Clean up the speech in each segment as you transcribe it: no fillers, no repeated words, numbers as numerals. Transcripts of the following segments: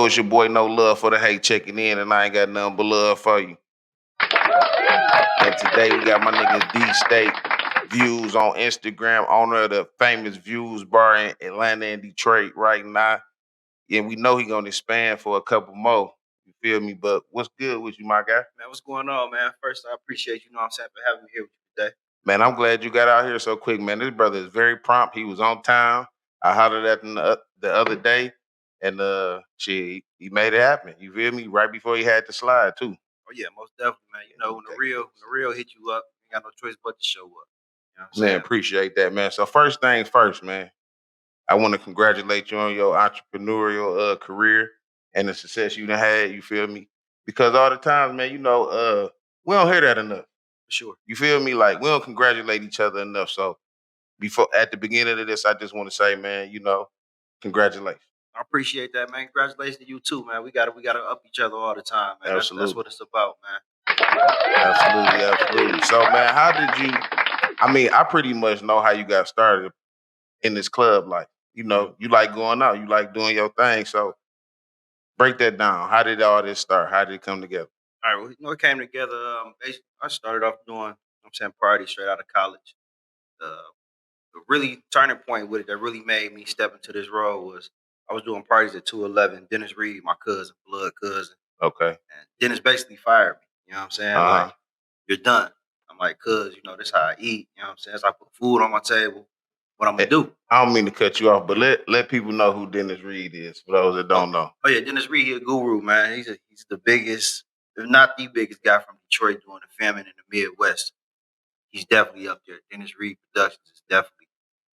know it's your boy No Love for the Hate checking in, and I ain't got nothing but love for you. And today we got my nigga Dee State views on Instagram, owner of the famous Views Bar in Atlanta and Detroit right now. And we know he gonna expand for a couple more. You feel me? But what's good with you, my guy? Man, what's going on, man? First, I appreciate you, know what I'm saying, for having me here with you today. Man, I'm glad you got out here so quick, man. This brother is very prompt. He was on time. I hollered at him the other day, and he made it happen. You feel me? Right before he had to slide too. Oh yeah, most definitely, man. You know, when the real hit you up, you got no choice but to show up. You know what I'm Man, saying? appreciate that, man. So first things first, man. I want to congratulate you on your entrepreneurial career and the success you done had. You feel me? Because all the times, man, we don't hear that enough. For sure. You feel me? Like we don't congratulate each other enough. So before at the beginning of this, I just want to say, man, congratulations. I appreciate that, man. Congratulations to you too, man. We gotta up each other all the time, man. Absolutely. That's what it's about, man. Absolutely, absolutely. So, man, how did you? I mean, I pretty much know how you got started in this club life. You know, you like going out, you like doing your thing. So, break that down. How did all this start? How did it come together? All right, well, it came together. Basically, I started off doing, I'm saying, parties straight out of college. The really turning point with it that really made me step into this role was I was doing parties at 211. Dennis Reed, my cousin, blood cousin. Okay. And Dennis basically fired me. You know what I'm saying? Like, you're done. I'm like, cuz, this how I eat. You know what I'm saying? So I put food on my table. What I'm gonna do? I don't mean to cut you off, but let people know who Dennis Reed is for those that don't know. Oh yeah, Dennis Reed, he's a guru, man. He's the biggest, if not the biggest guy from Detroit doing the famine in the Midwest. He's definitely up there. Dennis Reed Productions is definitely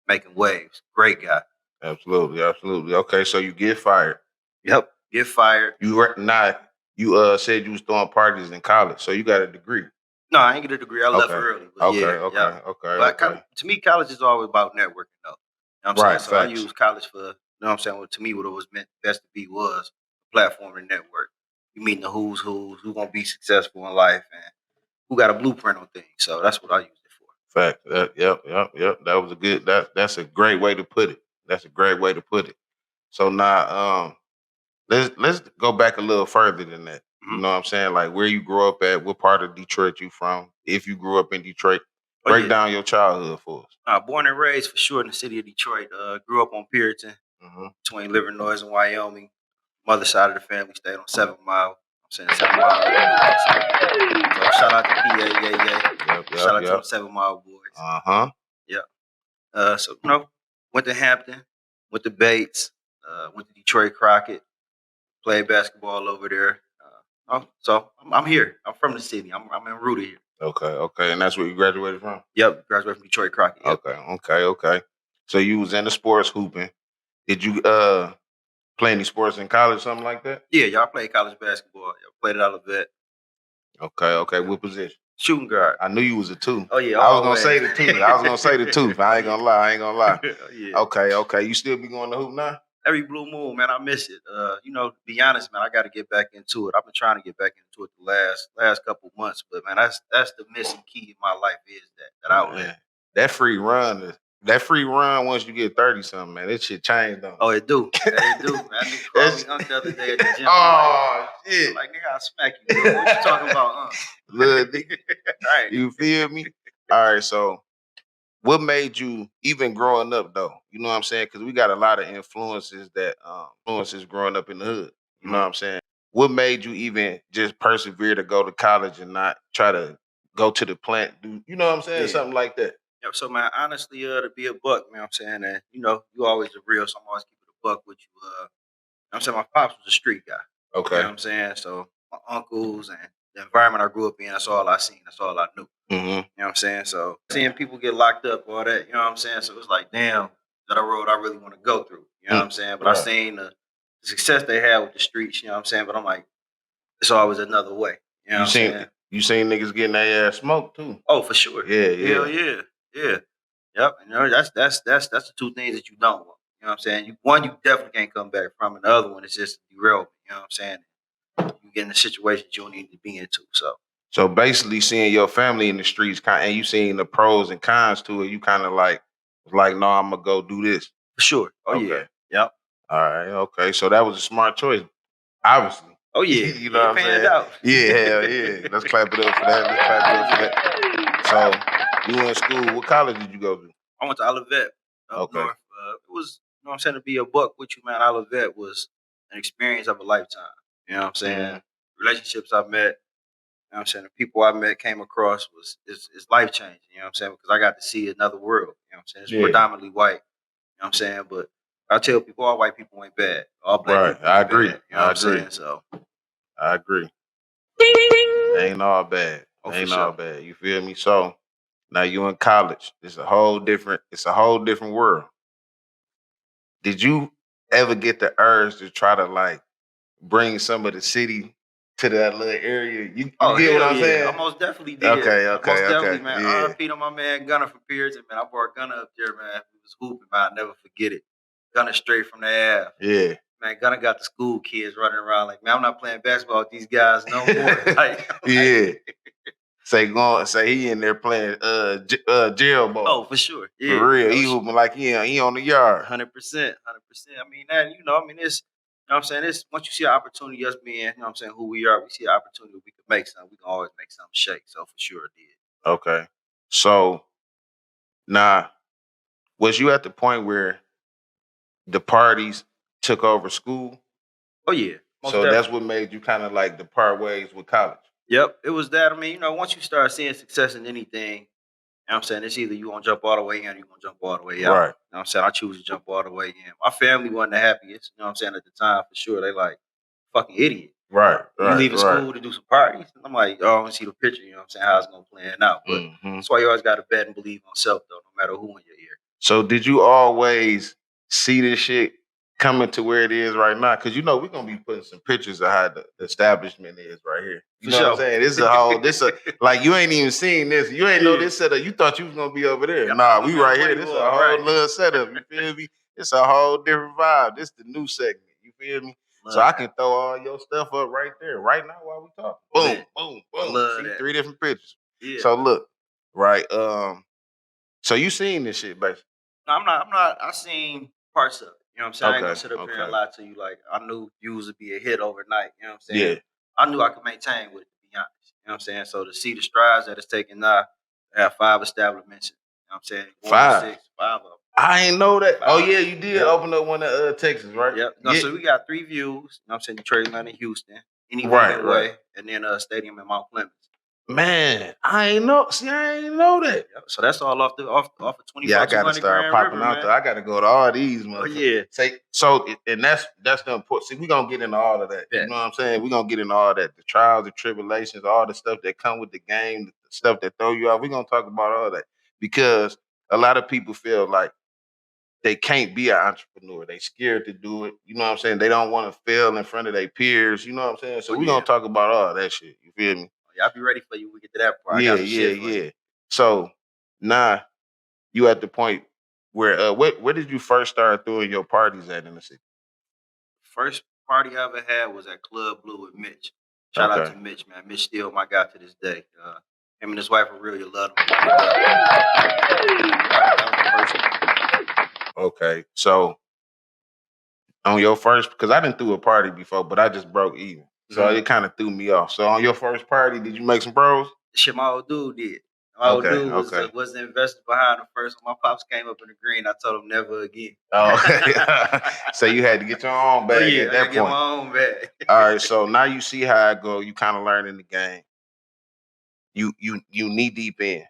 making waves. Great guy. Absolutely, absolutely. Okay, so you get fired. Yep, get fired. You said you was throwing parties in college, so you got a degree. No, I ain't get a degree. I left early. But Okay. To me, college is always about networking, though. You know what I'm saying? So facts. I use college for, you know what I'm saying? Well, to me, what it was meant best to be was a platform to network. You meeting the who's who gonna be successful in life, and who got a blueprint on things. So that's what I used it for. Fact. Yep. That was a good. That's a great way to put it. That's a great way to put it. So now, let's go back a little further than that. Mm-hmm. You know what I'm saying? Like where you grew up at, what part of Detroit you from? If you grew up in Detroit, break down your childhood for us. Born and raised for sure in the city of Detroit. Grew up on Puritan, between Livernois and Wyoming. Mother side of the family stayed on 7 Mile. I'm saying 7 Mile. So shout out to PA, yeah. Shout out to the 7 Mile boys. Yeah. So went to Hampton, went to Bates, went to Detroit Crockett, played basketball over there. So I'm here. I'm from the city. I'm rooted here. Okay, and that's where you graduated from? Yep, graduated from Detroit Crockett. Yep. Okay. So you was into sports hooping. Did you play any sports in college, something like that? Yeah, y'all played college basketball. Y'all played it out of vet. Okay. What position? Shooting guard. I knew you was a two. Oh yeah, I was gonna say the two. I ain't gonna lie. Yeah. Okay. You still be going to hoop now? Every blue moon, man, I miss it. To be honest, man, I got to get back into it. I've been trying to get back into it the last couple months, but man, that's the missing key in my life is that outlet. That free run once you get 30 something, man, that shit changed on. Oh, it do. It do, man. I knew Crosby the other day at the gym. Shit. I'm like, nigga, I'll smack you. Bro. What you talking about, Little nigga. Right. You feel me? All right, so what made you, even growing up though, you know what I'm saying? Because we got a lot of influences growing up in the hood. You know what I'm saying? What made you even just persevere to go to college and not try to go to the plant? You know what I'm saying? Yeah. Something like that. Yep. So man, honestly, to be a buck, man, I'm saying that, you always a real, so I'm always keeping a buck with you. I'm saying my pops was a street guy. Okay. You know what I'm saying? So my uncles and the environment I grew up in, that's all I seen. That's all I knew. Mm-hmm. You know what I'm saying? So seeing people get locked up, all that, you know what I'm saying? So it was like, damn, that a road I really want to go through. You know what I'm saying? But I seen the success they had with the streets, you know what I'm saying? But I'm like, it's always another way. You know what I'm saying? You seen niggas getting their ass smoked too. Oh, for sure. Yeah. Hell yeah. Yeah. Yep. That's the two things that you don't want. You know what I'm saying? One, you definitely can't come back from, and the other one is just derailment. You know what I'm saying? You get in a situation you don't need to be into. So basically, seeing your family in the streets, and you seeing the pros and cons to it, you kind of like, no, I'm gonna go do this. For sure. Oh yeah. Yep. All right. Okay. So that was a smart choice. Obviously. Oh yeah, You know what I'm panned saying? out. Yeah, hell yeah. Let's clap it up for that. Let's clap it up for that. So you in school. What college did you go to? I went to Olivet up Okay. north. It was, you know what I'm saying, to be a buck with you, man. Olivet was an experience of a lifetime. You know what I'm saying? Relationships I met, you know what I'm saying, the people I met, came across is life changing, you know what I'm saying? Because I got to see another world. You know what I'm saying? It's predominantly white, you know what I'm saying? But I tell people all white people ain't bad. All black people I ain't agree. bad. You know what I'm saying? So I agree. Ain't all bad. Ain't all bad. You feel me? So now you in college. It's a whole different world. Did you ever get the urge to try to like bring some of the city to that little area? You get what I'm saying? I most definitely did. Most definitely, man. RIP to my man Gunner from Puritan, man. I brought Gunner up there, man. He was hooping, man. I'll never forget it. Gunner straight from the Ave. Yeah. Man, Gunner got the school kids running around like, man, I'm not playing basketball with these guys no more. Yeah. Say he in there playing jail ball. Oh, for sure. Yeah. For real. He hooping like he on the yard. 100%. 100%. I mean, that, it's, you know what I'm saying? It's, once you see an opportunity, us being, you know what I'm saying, who we are, we see an opportunity, we can make something. We can always make something shake. So for sure it did. Okay. So now, was you at the point where the parties took over school? Oh yeah. So that's what made you kind of like depart ways with college. Yep, it was that. I mean, once you start seeing success in anything, you know what I'm saying, it's either you gonna jump all the way in or you gonna jump all the way out. Right. You know what I'm saying? I choose to jump all the way in. My family wasn't the happiest, you know what I'm saying, at the time for sure. They like, fucking idiot. Right. You leaving school to do some parties? And I'm like, oh, I want to see the picture, you know what I'm saying, how it's gonna plan out. But that's why you always gotta bet and believe on self though, no matter who in your ear. So did you always see this shit coming to where it is right now? Because we're gonna be putting some pictures of how the establishment is right here. You know what I'm saying? This is like you ain't even seen this. You ain't know this setup. You thought you was gonna be over there. Yeah, nah, we right here. This is a whole little setup. You feel me? It's a whole different vibe. This the new segment. You feel me? So I can throw all your stuff up right there, right now while we talk. Boom, boom, boom. See, 3 different pictures. Yeah. So look, right. So you seen this shit, basically. No, I'm not. I seen parts of it. You know what I'm saying? I ain't gonna sit up here Okay. and lie to you. Like, I knew views would be a hit overnight. You know what I'm saying? Yeah. I knew I could maintain with it, to be honest. You know what I'm saying? So to see the strides that it's taken now, I have 5 establishments. You know what I'm saying? 5? 5 of them. I ain't know that. 5. Oh yeah, you did open up one in Texas, right? Yep. No, so we got 3 views. You know what I'm saying? Detroit, Atlanta, Houston. Any Right. way, and then a stadium in Mount Clemens. Man, I ain't know. See, I ain't know that. Yep. So that's all off of 24. Yeah, I gotta start popping out there. I gotta go to all these motherfuckers. Oh yeah. And that's the important. See, we gonna get into all of that. Yeah. You know what I'm saying? We gonna get into all that. The trials, the tribulations, all the stuff that come with the game, the stuff that throw you out. We gonna talk about all that. Because a lot of people feel like they can't be an entrepreneur. They scared to do it. You know what I'm saying? They don't want to fail in front of their peers. You know what I'm saying? So we're gonna talk about all that shit. You feel me? Yeah, I'll be ready for you when we get to that part. I got some shit for you. So now you at the point where where did you first start throwing your parties at in the city? First party I ever had was at Club Blue with Mitch. Shout out to Mitch, man. Mitch still my guy to this day. Him and his wife are real. You love them. Okay, so on your first, because I didn't throw a party before, but I just broke even. So it kind of threw me off. So on your first party, did you make some bros? Shit, my old dude did. My old dude was the investor behind the first one. My pops came up in the green. I told him never again. Oh, so you had to get your own bag at that point. Get my own bag. All right, so now you see how I go. You kind of learning the game. You knee deep in.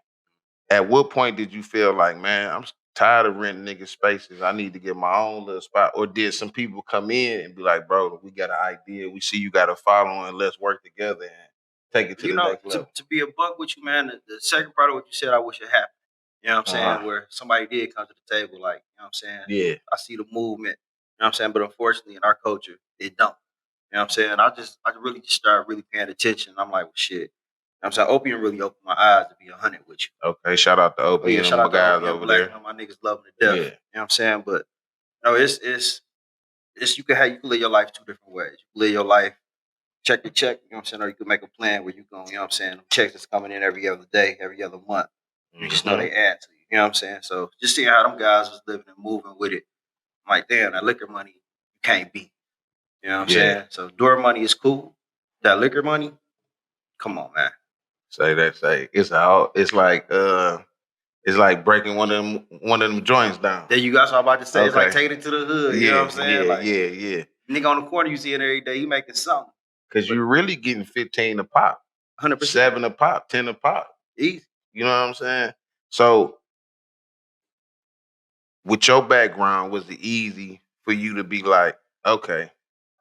At what point did you feel like, man, I'm tired of renting niggas spaces. I need to get my own little spot. Or did some people come in and be like, bro, we got an idea. We see you got a following. Let's work together and take it to the next level. To be a buck with you, man, the second part of what you said, I wish it happened. You know what I'm saying? Where somebody did come to the table, like, you know what I'm saying? Yeah. I see the movement. You know what I'm saying? But unfortunately, in our culture, it don't. You know what I'm saying? I really just started really paying attention. I'm like, well, shit. You know what I'm saying? Opium really opened my eyes to be 100 with you. Okay, shout out to Opium. Yeah, shout out to guys Opium over Black. there. My niggas love them to death. Yeah. You know what I'm saying? But it's you can live your life 2 different ways. You can live your life check to check, you know what I'm saying? Or you can make a plan where you go, you know what I'm saying? Checks that's coming in every other day, every other month. You just know they add to you. You know what I'm saying? So just seeing how them guys was living and moving with it. I'm like, damn, that liquor money, you can't beat. You know what I'm saying? So door money is cool. That liquor money, come on, man. It's like breaking one of them joints down. There you go. So I'm about to say, it's like taking it to the hood. You know what I'm saying? Yeah. Nigga on the corner, you see it every day. You making something. Because you're really getting 15 a pop. 100%. 7 a pop, 10 a pop. Easy. You know what I'm saying? So with your background, was it easy for you to be like, okay,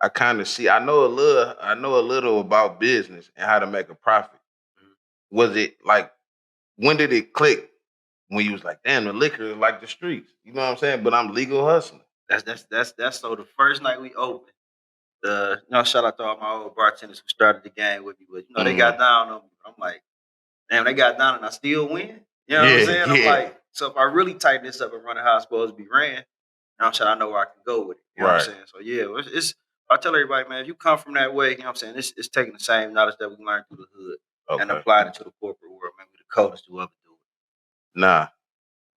I kind of see, I know a little about business and how to make a profit. Mm-hmm. Was it like, when did it click? When you was like, damn, the liquor is like the streets. You know what I'm saying? But I'm legal hustling. That's so the first night we opened, shout out to all my old bartenders who started the game with me, but they got down on me. I'm like, damn, they got down and I still win. You know what I'm saying? I'm like, so if I really tighten this up and run how it's supposed to be ran, you know what I'm saying, I know where I can go with it. You know what I'm saying? So yeah, it's I tell everybody, man, if you come from that way, you know what I'm saying, it's taking the same knowledge that we learned through the hood and applied it to the corporate world. Man, we the coldest to ever do it. Nah.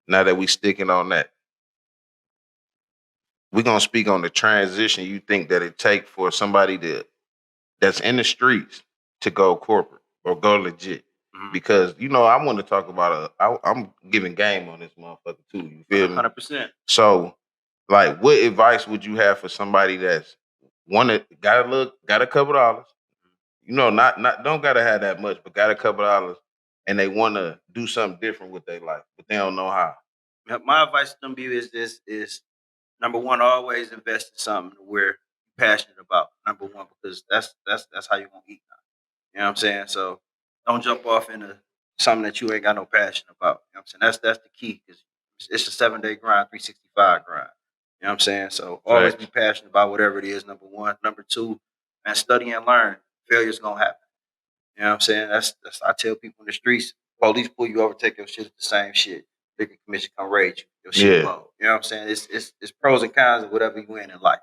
Now that we sticking on that, we're gonna speak on the transition you think that it take for somebody that's in the streets to go corporate or go legit. Mm-hmm. Because I want to talk about I'm giving game on this motherfucker too. You feel me? 100%. So, like, what advice would you have for somebody that's got a couple dollars? Not don't gotta have that much, but got a couple dollars, and they want to do something different with their life, but they don't know how. My advice to them is number one, always invest in something where you're passionate about. Number one, because that's how you're gonna eat. You know what I'm saying? So don't jump off into something that you ain't got no passion about. You know what I'm saying? That's the key, because it's a 7-day grind, 365 grind. You know what I'm saying? So always be passionate about whatever it is, number one. Number two, man, study and learn. Failure's gonna happen. You know what I'm saying? That's I tell people in the streets, police pull you over, take your shit, it's the same shit. Liquor commission come raid you. Your shit low. You know what I'm saying? It's pros and cons of whatever you win in life.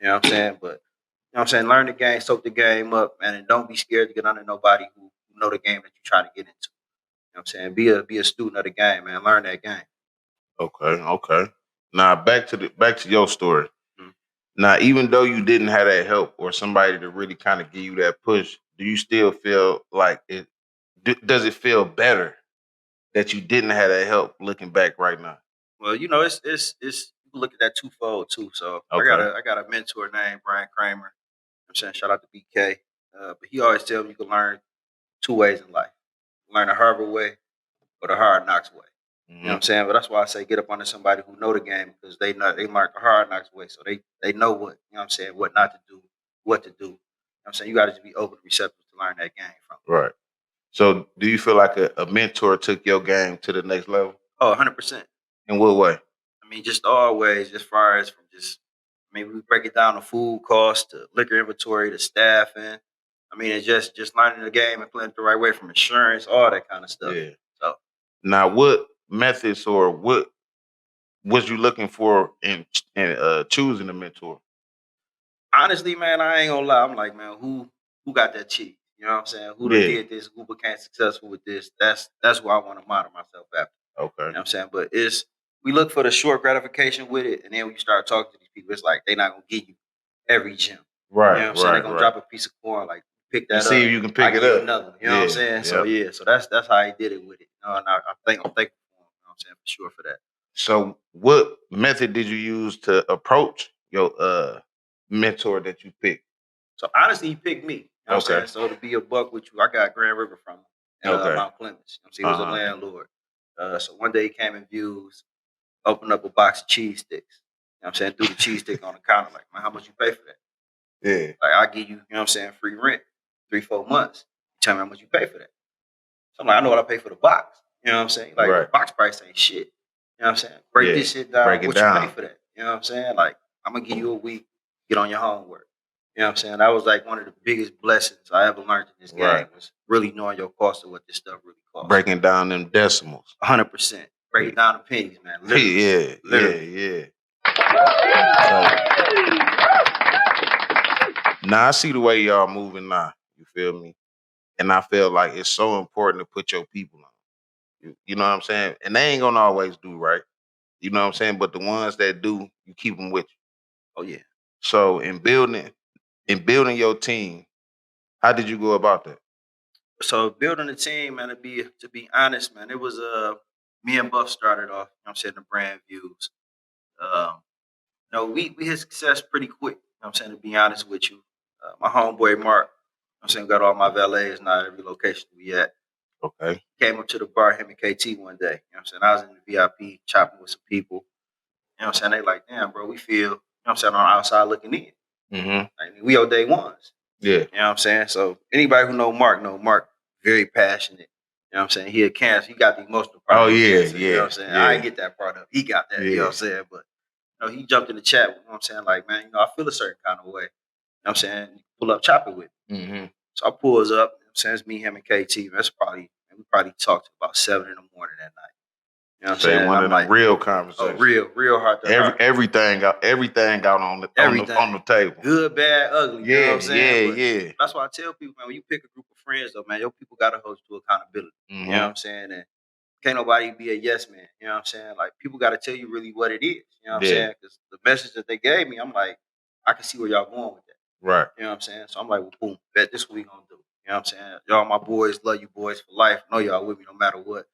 You know what I'm saying? But you know what I'm saying, learn the game, soak the game up, man, and don't be scared to get under nobody who know the game that you're trying to get into. You know what I'm saying? Be a student of the game, man. Learn that game. Okay. Now back to your story. Mm-hmm. Now, even though you didn't have that help or somebody to really kind of give you that push, do you still feel like it? Does it feel better that you didn't have that help looking back right now? Well, it's you can look at that twofold too. So I got a mentor named Brian Kramer. I'm saying, shout out to BK. But he always tells me you can learn two ways in life. Learn the Harvard way or the hard knocks way. Mm-hmm. You know what I'm saying? But that's why I say get up under somebody who know the game, because they learn the hard knocks way. So they know what, you know what I'm saying, what not to do, what to do. You know what I'm saying? You got to just be open and receptive to learn that game from. Right. So do you feel like a mentor took your game to the next level? Oh, 100%. In what way? I mean, just always, as far as from we break it down to food costs, to liquor inventory, to staffing. I mean, it's just learning the game and playing it the right way, from insurance, all that kind of stuff. Yeah. So now, what methods or what was you looking for in choosing a mentor? Honestly, man, I ain't gonna lie. I'm like, man, who got that cheat? You know what I'm saying? Who did this? Who became successful with this? That's who I want to model myself after. Okay. You know what I'm saying? But we look for the short gratification with it, and then when you start talking to these people, it's like they're not gonna give you every gem. Right. You know what I'm saying? They're gonna drop a piece of corn, like pick that up. See if you can pick it up. Another one. You know what I'm saying? Yep. So that's how he did it with it. And I'm thankful for him. You know what I'm saying? For sure for that. So what method did you use to approach your mentor that you picked? So honestly, he picked me. You know what I'm saying? So to be a buck with you, I got Grand River from him. Mount Clemens. You know what I'm saying? He was a landlord. So one day he came and views, opened up a box of cheese sticks. You know what I'm saying? Threw the cheese stick on the counter, like, man, how much you pay for that? Yeah. Like, I'll give you, you know what I'm saying, free rent, 3-4 months. You tell me how much you pay for that. So I'm like, I know what I pay for the box. You know what I'm saying? Like, the box price ain't shit. You know what I'm saying? Break this shit down. What you pay for that? You know what I'm saying? Like, I'm going to give you a week, get on your homework. You know what I'm saying? That was like one of the biggest blessings I ever learned in this game, was really knowing your cost of what this stuff really costs. Breaking down them decimals. 100%. Break it down to pennies, man. Literally. Yeah. Now I see the way y'all moving now. You feel me? And I feel like it's so important to put your people on. You know what I'm saying? And they ain't gonna always do right. You know what I'm saying? But the ones that do, you keep them with you. Oh, yeah. So in building in building your team, how did you go about that? So building a team, man, to be honest, man, it was me and Buff started off, you know what I'm saying, the brand views. We had success pretty quick, you know what I'm saying, to be honest with you. My homeboy Mark, you know what I'm saying, got all my valets, not every location we at. Okay. Came up to the bar, him and KT one day. You know what I'm saying? I was in the VIP chopping with some people. You know what I'm saying? They like, damn, bro, we feel, you know what I'm saying, on the outside looking in. Mm-hmm. Like, we owe day ones. Yeah. You know what I'm saying? So anybody who know Mark very passionate. You know what I'm saying? He a cancer. He got the emotional part of cancer. You know what I'm saying? I ain't get that part up. He got that. You know what I'm saying? But he jumped in the chat. You know what I'm saying? Like, man, I feel a certain kind of way. You know what I'm saying? Pull up, chop it with me. Mm-hmm. So I pulls up. You know what I'm saying? It's me, him, and KT. We probably talked about 7 in the morning that night. You know what I'm saying? One of them real conversations. Real hard to heart. Everything out on the table. Good, bad, ugly. You know what I'm saying? Yeah. That's why I tell people, man, when you pick a group of friends, though, man, your people gotta hold you to accountability. Mm-hmm. You know what I'm saying? And can't nobody be a yes man. You know what I'm saying? Like, people gotta tell you really what it is. You know what I'm saying? Because the message that they gave me, I'm like, I can see where y'all going with that. Right. You know what I'm saying? So I'm like, well, boom, bet this what we gonna do. You know what I'm saying? Y'all my boys, love you boys for life. Know y'all with me no matter what.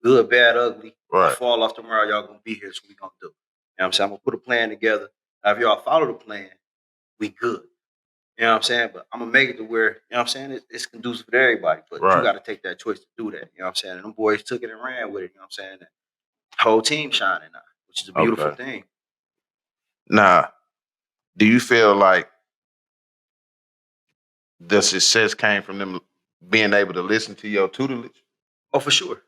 Good, bad, ugly. Right. I fall off tomorrow, y'all gonna be here, so we gonna do. You know what I'm saying? I'm gonna put a plan together. Now, if y'all follow the plan, we good. You know what I'm saying? But I'm gonna make it to where, you know what I'm saying, it's conducive for everybody. But you gotta take that choice to do that. You know what I'm saying? And them boys took it and ran with it, you know what I'm saying? And the whole team shining now, which is a beautiful thing. Now, do you feel like the success came from them being able to listen to your tutelage? Oh, for sure.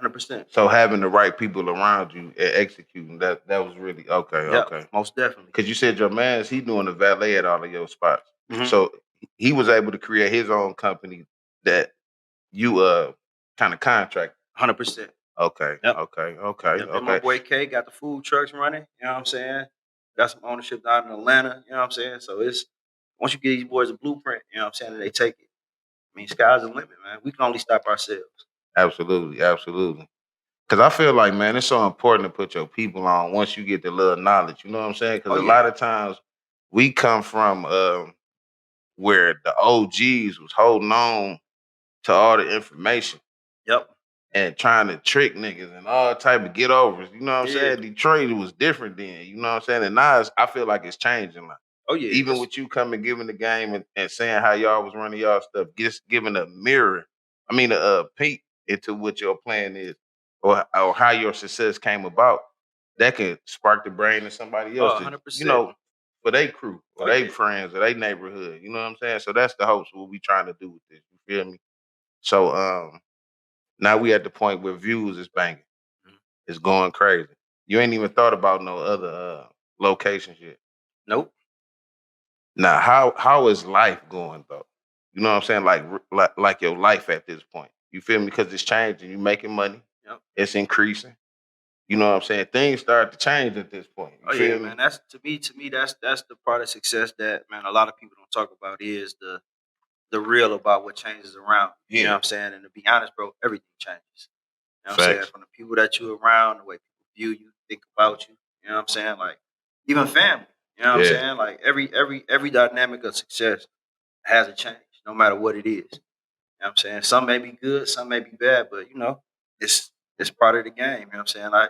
100%. So having the right people around you and executing, that was really okay. Most definitely. Because you said your man's, he doing the valet at all of your spots. Mm-hmm. So he was able to create his own company that you kind of contract. 100%. Okay. Yep. Okay. And my boy K got the food trucks running, you know what I'm saying? Got some ownership down in Atlanta, you know what I'm saying? So it's, once you give these boys a blueprint, you know what I'm saying, and they take it. I mean, sky's the limit, man. We can only stop ourselves. Absolutely. Because I feel like, man, it's so important to put your people on once you get the little knowledge. You know what I'm saying? Because a lot of times we come from where the OGs was holding on to all the information. Yep. And trying to trick niggas and all type of get overs. You know what I'm saying? Detroit, it was different then. You know what I'm saying? And now I feel like it's changing. Like, even with you coming, giving the game and saying how y'all was running y'all stuff, just giving a mirror, a peek into what your plan is or how your success came about, that could spark the brain of somebody else. 100%. For their crew or their friends or their neighborhood. You know what I'm saying? So that's the hopes what we trying to do with this. You feel me? So now we at the point where views is banging. Mm-hmm. It's going crazy. You ain't even thought about no other locations yet. Nope. Now, how is life going though? You know what I'm saying? Like your life at this point. You feel me? Because it's changing. You making money. Yep. It's increasing. You know what I'm saying? Things start to change at this point. You feel me? Man. That's to me. That's the part of success that, man, a lot of people don't talk about is the real about what changes around. You know what I'm saying? And to be honest, bro, everything changes. You know what I'm saying? From the people that you're around, the way people view you, think about you. You know what I'm saying? Like, even family. You know what I'm saying? Like, every dynamic of success has a change, no matter what it is. You know what I'm saying? Some may be good, some may be bad, but it's part of the game. You know what I'm saying? I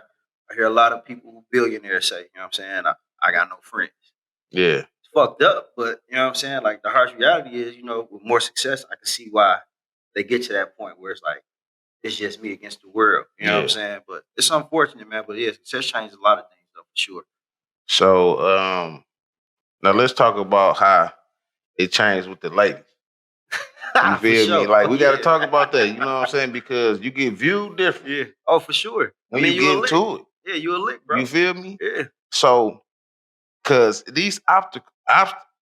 hear a lot of people who billionaires say, you know what I'm saying, I got no friends. Yeah. It's fucked up, but you know what I'm saying? Like, the harsh reality is, with more success, I can see why they get to that point where it's like, it's just me against the world. You know what I'm saying? But it's unfortunate, man. But success changes a lot of things, though, for sure. So now let's talk about how it changed with the ladies. You feel me? Like, we got to talk about that. You know what I'm saying? Because you get viewed different. Yeah. Oh, for sure. When you get into it. Yeah, you a lick, bro. You feel me? Yeah. So, because these obstacles,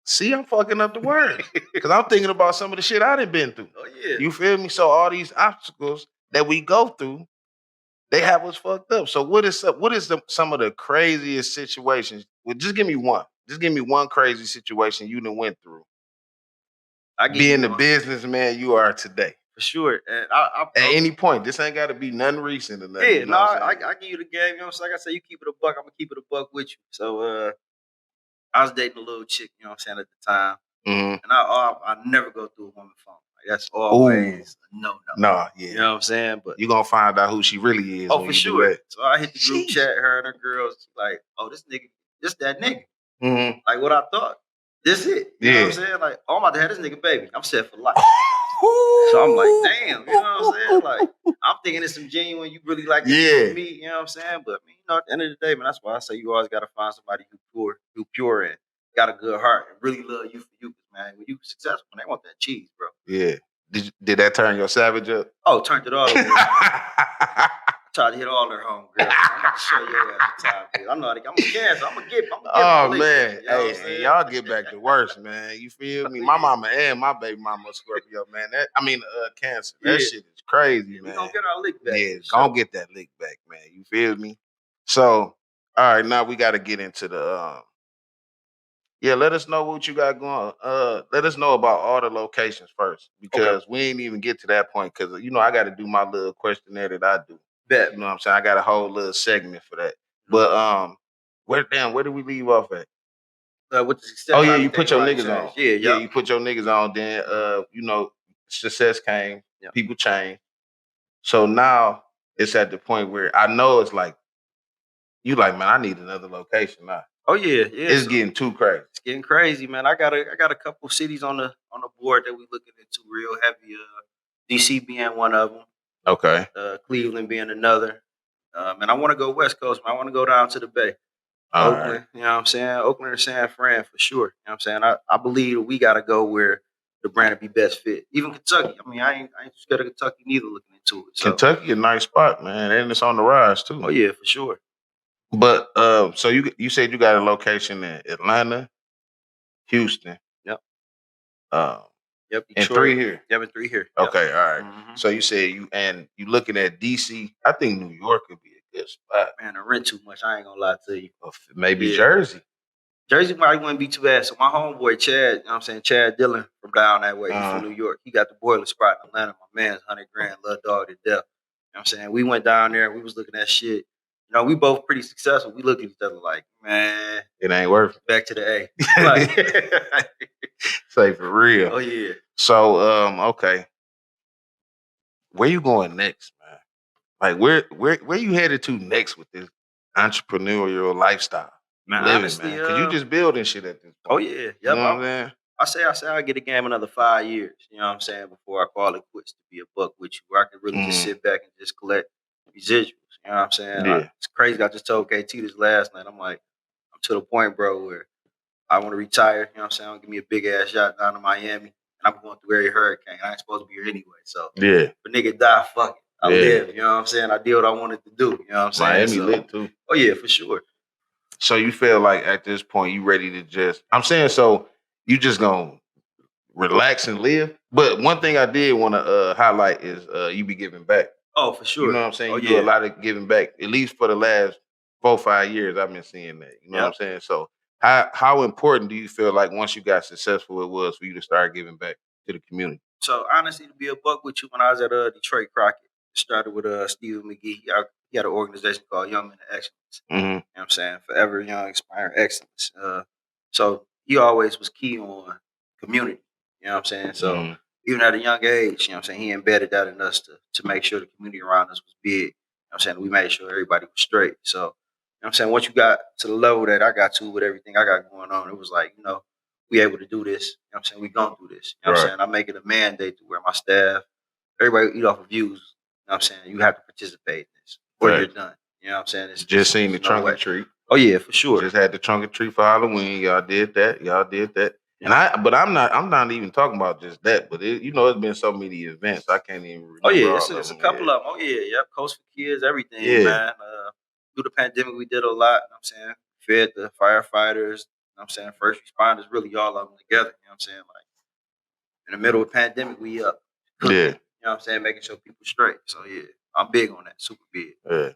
see, I'm fucking up the words. Because I'm thinking about some of the shit I done been through. Oh, yeah. You feel me? So all these obstacles that we go through, they have us fucked up. So what is some of the craziest situations? Well, just give me one. Just give me one crazy situation you done went through. Being the businessman you are today. For sure. And at any point, this ain't got to be nothing recent or nothing. Yeah, you know I give you the game. You know, so like I said, you keep it a buck, I'm gonna keep it a buck with you. So I was dating a little chick, you know what I'm saying, at the time. And I never go through a woman's phone. Like, that's always a no. Nah, yeah. You know what I'm saying? But you gonna find out who she really is. oh, when for you sure. Do that. So I hit the group chat, her and her girls, like, oh, this that nigga. Like what I thought. This it. You know what I'm saying? Like, oh, I'm about to have this nigga baby. I'm set for life. So I'm like, damn, you know what I'm saying? Like, I'm thinking it's some genuine, you really like this with me, you know what I'm saying? But I mean, at the end of the day, man, that's why I say you always gotta find somebody who pure and got a good heart and really love you for you, man. When you successful, they want that cheese, bro. Yeah. Did that turn your savage up? Oh, turned it all the way up. Tried to hit all their home girls. I'm about to show your ass the time, dude. I'm a cancer. I'm gonna get Oh my man, you know hey, y'all get back to worse, man. You feel me? My mama and my baby mama Scorpio, man. Cancer. That shit is crazy, man. We gonna get our lick back. Yeah, gonna get that lick back, man. You feel me? So, all right, now we got to get into the. Let us know what you got going. Let us know about all the locations first, because we ain't even get to that point. Because I got to do my little questionnaire that I do. Bet. You know what I'm saying? I got a whole little segment for that. But where did we leave off at? With the success you put your niggas on. Yeah, you put your niggas on. Then success came. Yep. People changed. So now it's at the point where I know it's like you like, man, I need another location now. Oh yeah. It's getting too crazy. It's getting crazy, man. I got a couple cities on the board that we looking into real heavy. DC being one of them. Okay. Cleveland being another. And I want to go West Coast, man. I want to go down to the Bay. All Oakland, right. you know what I'm saying? Oakland or San Fran for sure. You know what I'm saying? I believe we gotta go where the brand would be best fit. Even Kentucky. I mean, I ain't scared of Kentucky neither looking into it. So. Kentucky a nice spot, man. And it's on the rise too. Oh yeah, for sure. But so you said you got a location in Atlanta, Houston. Yep. Yep. Detroit. And 3 here. Yep, and 3 here. Okay, all right. So you said you looking at DC. I think New York could be a good spot. Man, I rent too much. I ain't gonna lie to you. Maybe Jersey. Jersey probably wouldn't be too bad. So my homeboy Chad, you know what I'm saying, Chad Dillon from down that way. He's from New York. He got the boiler spot in Atlanta. My man's 100 grand, love dog to death. You know what I'm saying? We went down there, we was looking at shit. We both pretty successful. We looked at each other like, man, it ain't worth it. Back to the A. Like, say for real. Oh yeah. So okay. Where you going next, man? Like where you headed to next with this entrepreneurial lifestyle? Man, living, honestly, man. Cause you just building shit at this point. Oh yeah. Yep. You know what I'm saying? I say I'll get a game another 5 years. You know what I'm saying? Before I call it quits, to be a buck with you, where I can really just sit back and just collect residuals. You know what I'm saying? Yeah. It's crazy. I just told KT this last night. I'm like, I'm to the point, bro, where I want to retire. You know what I'm saying? Give me a big ass yacht down to Miami, and I'm going through every hurricane. I ain't supposed to be here anyway. So yeah. If a nigga die, fuck it. I live. You know what I'm saying? I did what I wanted to do. You know what I'm saying? Miami lit too. Oh yeah, for sure. So you feel like at this point you ready to just? I'm saying so you just gonna relax and live. But one thing I did want to highlight is you be giving back. Oh, for sure. You know what I'm saying? You do a lot of giving back. At least for the last 4-5 years, I've been seeing that. You know what I'm saying? So how important do you feel like once you got successful it was for you to start giving back to the community? So honestly, to be a buck with you, when I was at Detroit Crockett, it started with Stephen McGee. He had an organization called Young Men of Excellence. You know what I'm saying? Forever Young, Inspiring Excellence. So he always was key on community. You know what I'm saying? So even at a young age, you know what I'm saying, he embedded that in us to make sure the community around us was big. You know what I'm saying? We made sure everybody was straight. So, you know what I'm saying, once you got to the level that I got to with everything I got going on, it was like, we able to do this. You know what I'm saying? We gonna do this. You know what I'm saying? I make it a mandate to where my staff, everybody eat off of views. You know what I'm saying? You have to participate in this or you're done. You know what I'm saying? It's just seen the trunk or treat. Oh yeah, for sure. Just had the trunk or treat for Halloween. Y'all did that. And I'm not even talking about just that, but it's been so many events I can't even remember. Oh yeah, it's a couple of them. Oh yeah, yep. Coast for Kids, everything, man. Through the pandemic, we did a lot. You know what I'm saying, fed the firefighters. You know what I'm saying, first responders, really all of them together. You know what I'm saying, like in the middle of the pandemic, we up. Cooking, you know what I'm saying, making sure people straight. So yeah, I'm big on that. Super big. Yeah.